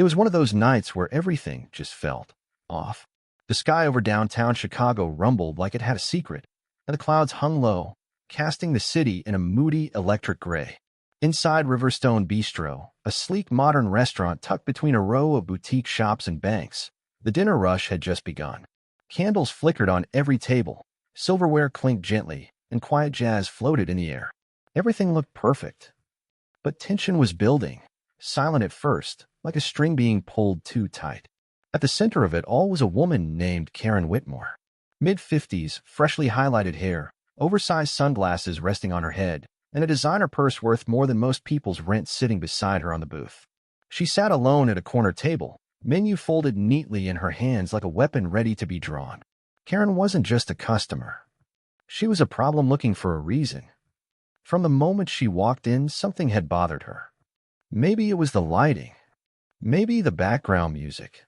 It was one of those nights where everything just felt off. The sky over downtown Chicago rumbled like it had a secret, and the clouds hung low, casting the city in a moody electric gray. Inside Riverstone Bistro, a sleek modern restaurant tucked between a row of boutique shops and banks, the dinner rush had just begun. Candles flickered on every table, silverware clinked gently, and quiet jazz floated in the air. Everything looked perfect. But tension was building, silent at first, like a string being pulled too tight. At the center of it all was a woman named Karen Whitmore. Mid-50s, freshly highlighted hair, oversized sunglasses resting on her head, and a designer purse worth more than most people's rent sitting beside her on the booth. She sat alone at a corner table, menu folded neatly in her hands like a weapon ready to be drawn. Karen wasn't just a customer. She was a problem looking for a reason. From the moment she walked in, something had bothered her. Maybe it was the lighting. Maybe the background music.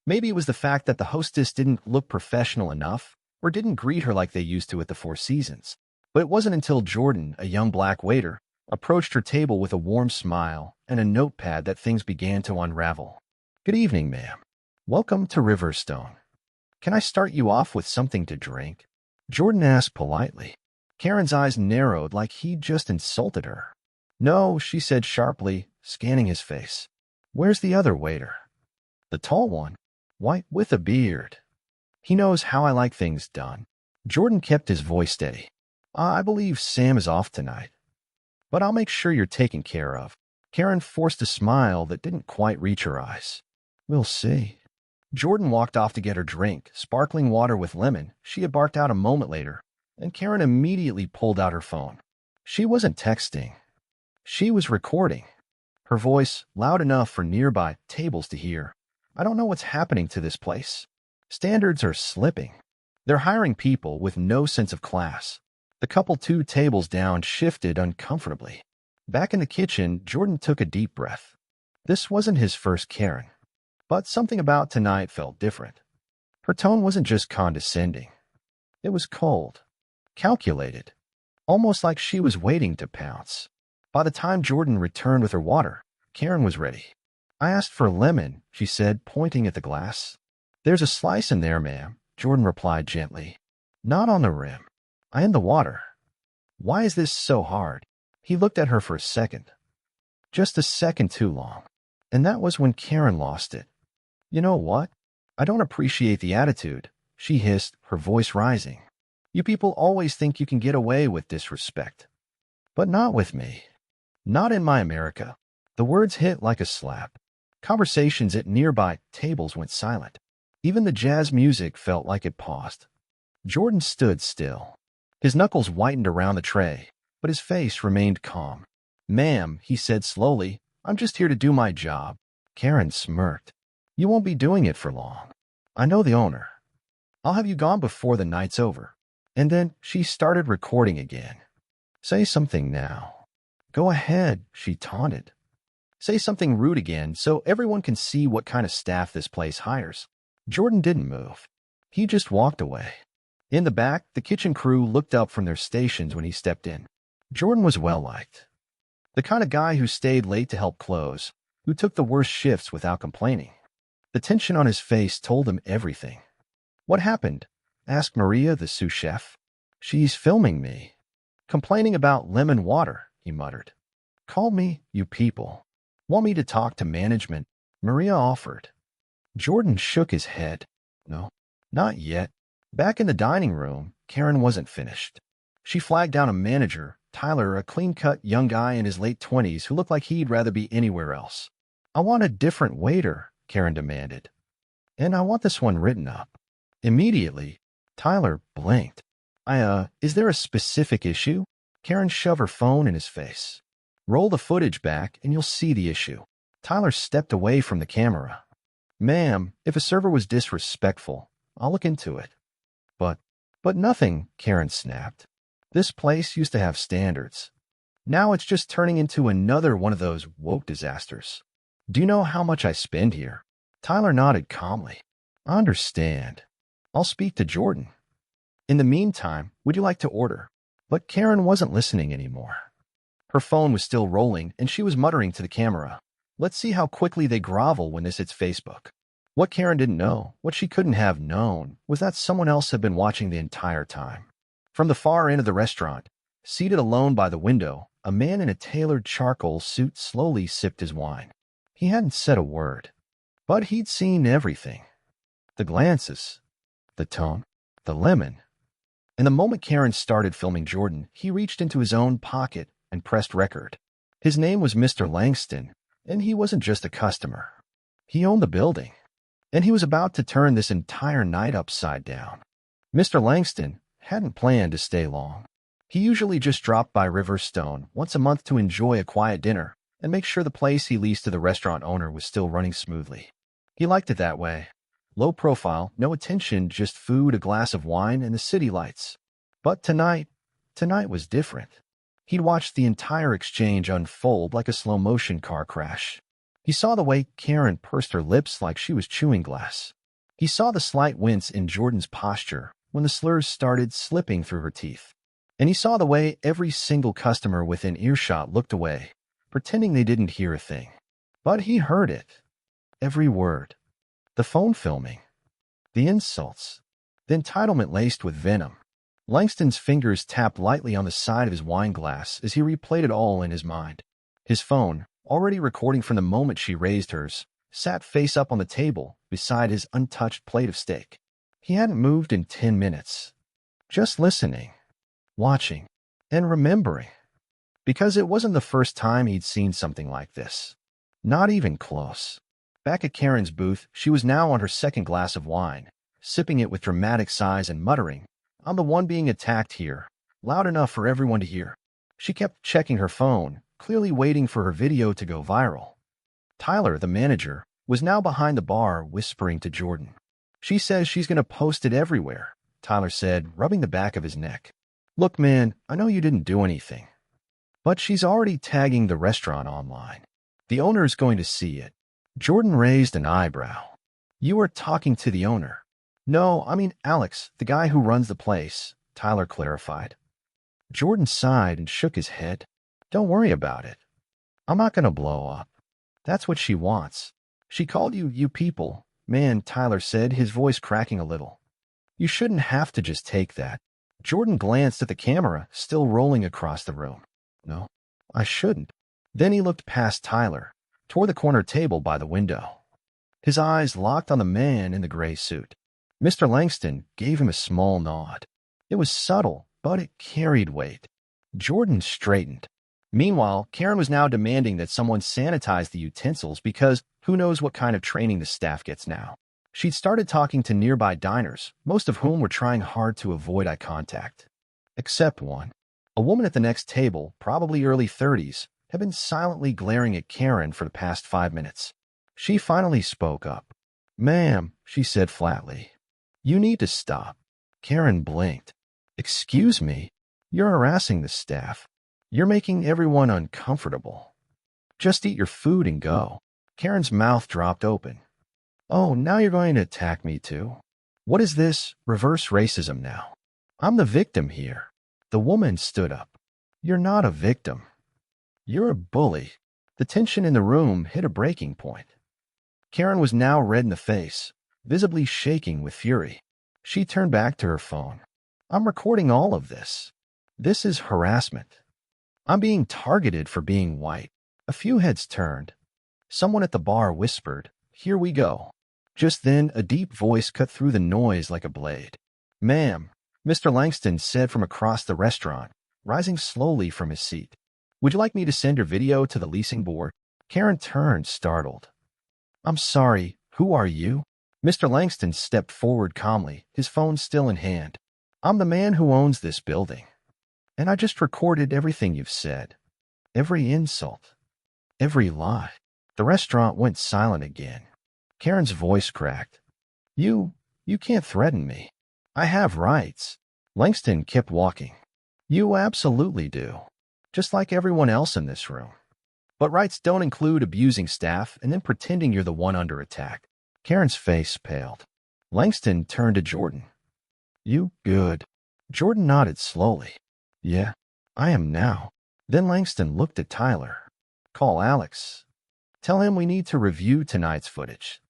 Maybe it was the fact that the hostess didn't look professional enough or didn't greet her like they used to at the Four Seasons. But it wasn't until Jordan, a young black waiter, approached her table with a warm smile and a notepad that things began to unravel. "Good evening, ma'am. Welcome to Riverstone. Can I start you off with something to drink?" Jordan asked politely. Karen's eyes narrowed like he'd just insulted her. "No," she said sharply, scanning his face. "Where's the other waiter?" "The tall one, white with a beard. He knows how I like things done." Jordan kept his voice steady. "I believe Sam is off tonight, but I'll make sure you're taken care of." Karen forced a smile that didn't quite reach her eyes. "We'll see." Jordan walked off to get her drink, sparkling water with lemon. She had barked out a moment later, and Karen immediately pulled out her phone. She wasn't texting. She was recording. Her voice, loud enough for nearby tables to hear. "I don't know what's happening to this place. Standards are slipping. They're hiring people with no sense of class." The couple 2 tables down shifted uncomfortably. Back in the kitchen, Jordan took a deep breath. This wasn't his first Karen, but something about tonight felt different. Her tone wasn't just condescending. It was cold, calculated, almost like she was waiting to pounce. By the time Jordan returned with her water, Karen was ready. "I asked for lemon," she said, pointing at the glass. "There's a slice in there, ma'am," Jordan replied gently. "Not on the rim. I am the water. Why is this so hard?" He looked at her for a second. Just a second too long. And that was when Karen lost it. "You know what? I don't appreciate the attitude," she hissed, her voice rising. "You people always think you can get away with disrespect. But not with me. Not in my America." The words hit like a slap. Conversations at nearby tables went silent. Even the jazz music felt like it paused. Jordan stood still. His knuckles whitened around the tray, but his face remained calm. "Ma'am," he said slowly, "I'm just here to do my job." Karen smirked. "You won't be doing it for long. I know the owner. I'll have you gone before the night's over." And then she started recording again. "Say something now." "Go ahead," she taunted. "Say something rude again so everyone can see what kind of staff this place hires." Jordan didn't move. He just walked away. In the back, the kitchen crew looked up from their stations when he stepped in. Jordan was well-liked. The kind of guy who stayed late to help close, who took the worst shifts without complaining. The tension on his face told him everything. "What happened?" asked Maria, the sous chef. "She's filming me. Complaining about lemon water," he muttered. "Call me, you people. Want me to talk to management?" Maria offered. Jordan shook his head. "No, not yet." Back in the dining room, Karen wasn't finished. She flagged down a manager, Tyler, a clean-cut young guy in his late 20s who looked like he'd rather be anywhere else. "I want a different waiter," Karen demanded. "And I want this one written up." Immediately, Tyler blinked. Is there a specific issue?" Karen shoved her phone in his face. "Roll the footage back and you'll see the issue." Tyler stepped away from the camera. "Ma'am, if a server was disrespectful, I'll look into it." But nothing," Karen snapped. "This place used to have standards. Now it's just turning into another one of those woke disasters. Do you know how much I spend here?" Tyler nodded calmly. "I understand. I'll speak to Jordan. In the meantime, would you like to order?" But Karen wasn't listening anymore. Her phone was still rolling, and she was muttering to the camera. Let's see how quickly they grovel when this hits Facebook. What Karen didn't know, what she couldn't have known, was that someone else had been watching the entire time. From the far end of the restaurant, seated alone by the window, a man in a tailored charcoal suit slowly sipped his wine. He hadn't said a word, but he'd seen everything. The glances, the tone, the lemon. And the moment Karen started filming Jordan, he reached into his own pocket and pressed record. His name was Mr. Langston, and he wasn't just a customer. He owned the building, and he was about to turn this entire night upside down. Mr. Langston hadn't planned to stay long. He usually just dropped by Riverstone once a month to enjoy a quiet dinner and make sure the place he leased to the restaurant owner was still running smoothly. He liked it that way. Low profile, no attention, just food, a glass of wine, and the city lights. But tonight was different. He'd watched the entire exchange unfold like a slow-motion car crash. He saw the way Karen pursed her lips like she was chewing glass. He saw the slight wince in Jordan's posture when the slurs started slipping through her teeth. And he saw the way every single customer within earshot looked away, pretending they didn't hear a thing. But he heard it. Every word. The phone filming. The insults. The entitlement laced with venom. Langston's fingers tapped lightly on the side of his wine glass as he replayed it all in his mind. His phone, already recording from the moment she raised hers, sat face up on the table beside his untouched plate of steak. He hadn't moved in 10 minutes. Just listening, watching, and remembering. Because it wasn't the first time he'd seen something like this. Not even close. Back at Karen's booth, she was now on her second glass of wine, sipping it with dramatic sighs and muttering, "I'm the one being attacked here," loud enough for everyone to hear. She kept checking her phone, clearly waiting for her video to go viral. Tyler, the manager, was now behind the bar whispering to Jordan. "She says she's going to post it everywhere," Tyler said, rubbing the back of his neck. "Look, man, I know you didn't do anything, but she's already tagging the restaurant online. The owner's going to see it." Jordan raised an eyebrow. "You are talking to the owner." "No, I mean Alex, the guy who runs the place," Tyler clarified. Jordan sighed and shook his head. "Don't worry about it. I'm not going to blow up. That's what she wants. She called you people." "Man," Tyler said, his voice cracking a little. "You shouldn't have to just take that." Jordan glanced at the camera, still rolling across the room. "No, I shouldn't." Then he looked past Tyler, toward the corner table by the window. His eyes locked on the man in the gray suit. Mr. Langston gave him a small nod. It was subtle, but it carried weight. Jordan straightened. Meanwhile, Karen was now demanding that someone sanitize the utensils because who knows what kind of training the staff gets now. She'd started talking to nearby diners, most of whom were trying hard to avoid eye contact. Except one. A woman at the next table, probably early 30s, had been silently glaring at Karen for the past 5 minutes. She finally spoke up. "Ma'am," she said flatly, "you need to stop." Karen blinked. "Excuse me? You're harassing the staff. You're making everyone uncomfortable. Just eat your food and go." Karen's mouth dropped open. "Oh, now you're going to attack me too? What is this reverse racism now? I'm the victim here." The woman stood up. "You're not a victim. You're a bully." The tension in the room hit a breaking point. Karen was now red in the face, visibly shaking with fury. She turned back to her phone. "I'm recording all of this. This is harassment. I'm being targeted for being white." A few heads turned. Someone at the bar whispered, "Here we go." Just then, a deep voice cut through the noise like a blade. "Ma'am," Mr. Langston said from across the restaurant, rising slowly from his seat. "Would you like me to send your video to the leasing board?" Karen turned, startled. "I'm sorry, who are you?" Mr. Langston stepped forward calmly, his phone still in hand. "I'm the man who owns this building, and I just recorded everything you've said. Every insult. Every lie." The restaurant went silent again. Karen's voice cracked. You can't threaten me. I have rights." Langston kept walking. "You absolutely do. Just like everyone else in this room. But rights don't include abusing staff and then pretending you're the one under attack." Karen's face paled. Langston turned to Jordan. "You good?" Jordan nodded slowly. "Yeah, I am now." Then Langston looked at Tyler. "Call Alex." Tell him we need to review tonight's footage.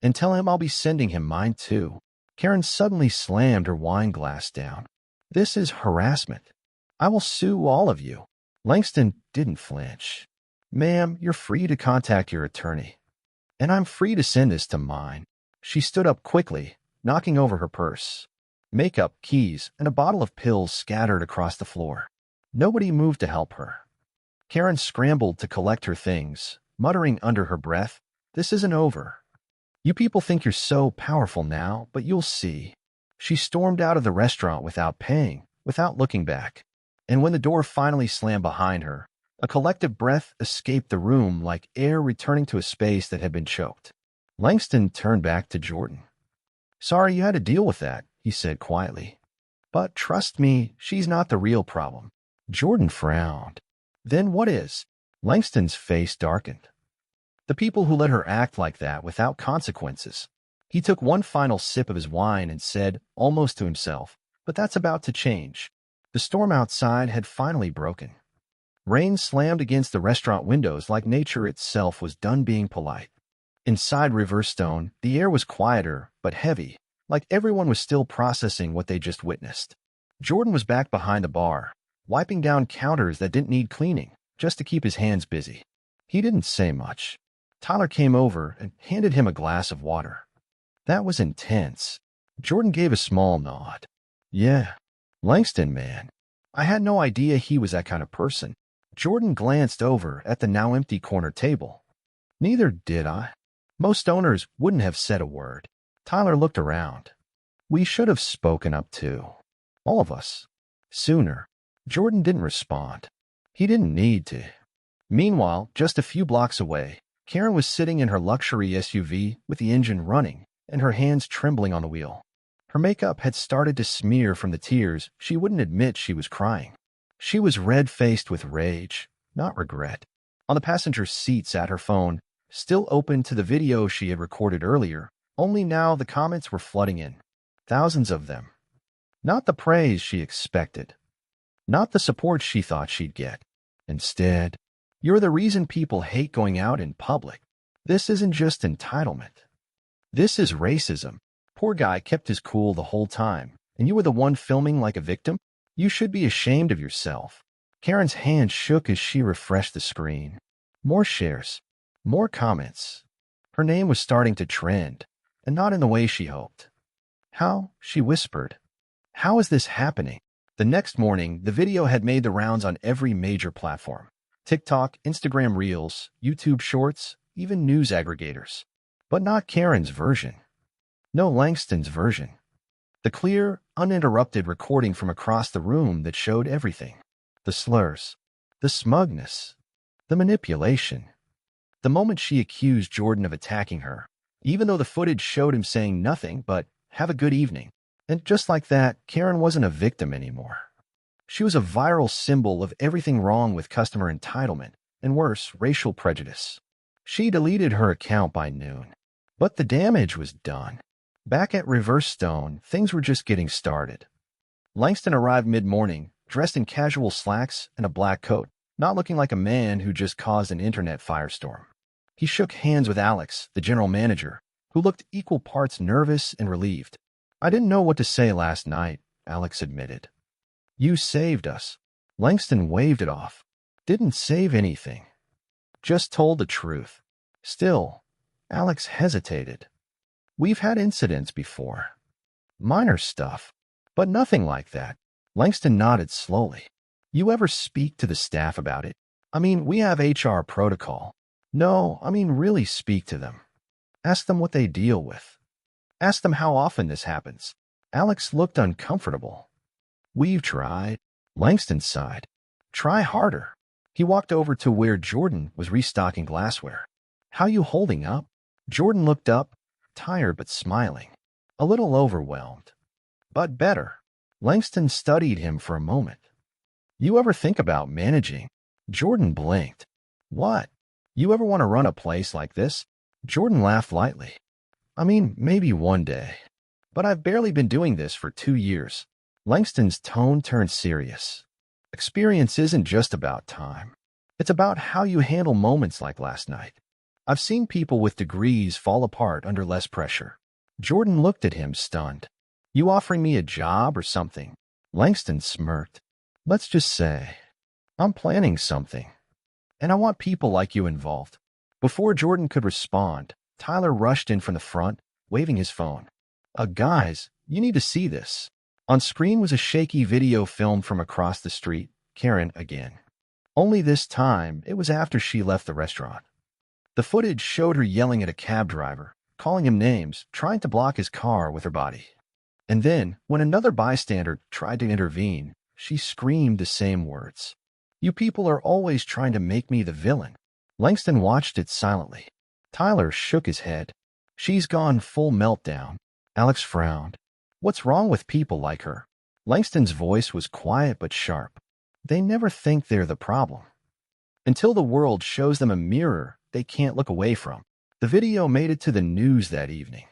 And tell him I'll be sending him mine too. Karen suddenly slammed her wine glass down. This is harassment. I will sue all of you. Langston didn't flinch. Ma'am, you're free to contact your attorney. And I'm free to send this to mine. She stood up quickly, knocking over her purse. Makeup, keys, and a bottle of pills scattered across the floor. Nobody moved to help her. Karen scrambled to collect her things, muttering under her breath, "This isn't over. You people think you're so powerful now, but you'll see." She stormed out of the restaurant without paying, without looking back. And when the door finally slammed behind her, a collective breath escaped the room like air returning to a space that had been choked. Langston turned back to Jordan. "Sorry you had to deal with that," he said quietly. "But trust me, she's not the real problem." Jordan frowned. "Then what is?" Langston's face darkened. "The people who let her act like that without consequences." He took one final sip of his wine and said, almost to himself, "But that's about to change." The storm outside had finally broken. Rain slammed against the restaurant windows like nature itself was done being polite. Inside Riverstone, the air was quieter, but heavy, like everyone was still processing what they just witnessed. Jordan was back behind the bar, wiping down counters that didn't need cleaning, just to keep his hands busy. He didn't say much. Tyler came over and handed him a glass of water. That was intense. Jordan gave a small nod. "Yeah, Langston, man. I had no idea he was that kind of person." Jordan glanced over at the now empty corner table. "Neither did I. Most owners wouldn't have said a word." Tyler looked around. "We should have spoken up too. All of us. Sooner." Jordan didn't respond. He didn't need to. Meanwhile, just a few blocks away, Karen was sitting in her luxury SUV with the engine running and her hands trembling on the wheel. Her makeup had started to smear from the tears she wouldn't admit she was crying. She was red-faced with rage, not regret. On the passenger seat sat her phone, still open to the video she had recorded earlier, only now the comments were flooding in. Thousands of them. Not the praise she expected. Not the support she thought she'd get. Instead, "You're the reason people hate going out in public. This isn't just entitlement. This is racism. Poor guy kept his cool the whole time, and you were the one filming like a victim? You should be ashamed of yourself." Karen's hand shook as she refreshed the screen. More shares. More comments. Her name was starting to trend, and not in the way she hoped. "How?" she whispered. "How is this happening?" The next morning, the video had made the rounds on every major platform. TikTok, Instagram Reels, YouTube Shorts, even news aggregators. But not Karen's version. No, Langston's version. The clear, uninterrupted recording from across the room that showed everything. The slurs. The smugness. The manipulation. The moment she accused Jordan of attacking her, even though the footage showed him saying nothing but, "Have a good evening." And just like that, Karen wasn't a victim anymore. She was a viral symbol of everything wrong with customer entitlement, and worse, racial prejudice. She deleted her account by noon. But the damage was done. Back at Riverstone, things were just getting started. Langston arrived mid-morning, dressed in casual slacks and a black coat, not looking like a man who just caused an internet firestorm. He shook hands with Alex, the general manager, who looked equal parts nervous and relieved. "I didn't know what to say last night," Alex admitted. "You saved us." Langston waved it off. "Didn't save anything. Just told the truth." Still, Alex hesitated. "We've had incidents before. Minor stuff, but nothing like that." Langston nodded slowly. "You ever speak to the staff about it? I mean, we have HR protocol." "No, I mean really speak to them. Ask them what they deal with. Ask them how often this happens." Alex looked uncomfortable. "We've tried." Langston sighed. "Try harder." He walked over to where Jordan was restocking glassware. "How you holding up?" Jordan looked up, tired but smiling. A little overwhelmed. "But better." Langston studied him for a moment. "You ever think about managing?" Jordan blinked. "What? You ever want to run a place like this?" Jordan laughed lightly. "I mean, maybe one day. But I've barely been doing this for 2 years. Langston's tone turned serious. "Experience isn't just about time. It's about how you handle moments like last night. I've seen people with degrees fall apart under less pressure. Jordan looked at him, stunned. You offering me a job or something? Langston smirked. Let's just say, I'm planning something, and I want people like you involved. Before Jordan could respond, Tyler rushed in from the front, waving his phone. Guys, you need to see this. On screen was a shaky video film from across the street, Karen again. Only this time, it was after she left the restaurant. The footage showed her yelling at a cab driver, calling him names, trying to block his car with her body. And then, when another bystander tried to intervene, she screamed the same words. You people are always trying to make me the villain. Langston watched it silently. Tyler shook his head. She's gone full meltdown. Alex frowned. What's wrong with people like her? Langston's voice was quiet but sharp. They never think they're the problem, until the world shows them a mirror they can't look away from. The video made it to the news that evening.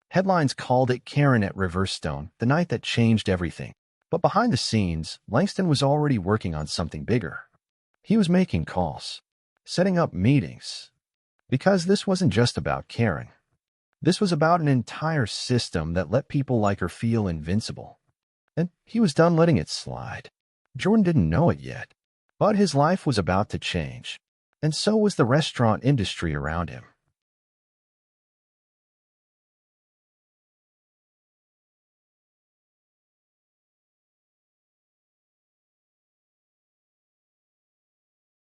Headlines called it Karen at Riverstone, the night that changed everything. But behind the scenes, Langston was already working on something bigger. He was making calls, setting up meetings. Because this wasn't just about Karen. This was about an entire system that let people like her feel invincible. And he was done letting it slide. Jordan didn't know it yet, but his life was about to change. And so was the restaurant industry around him.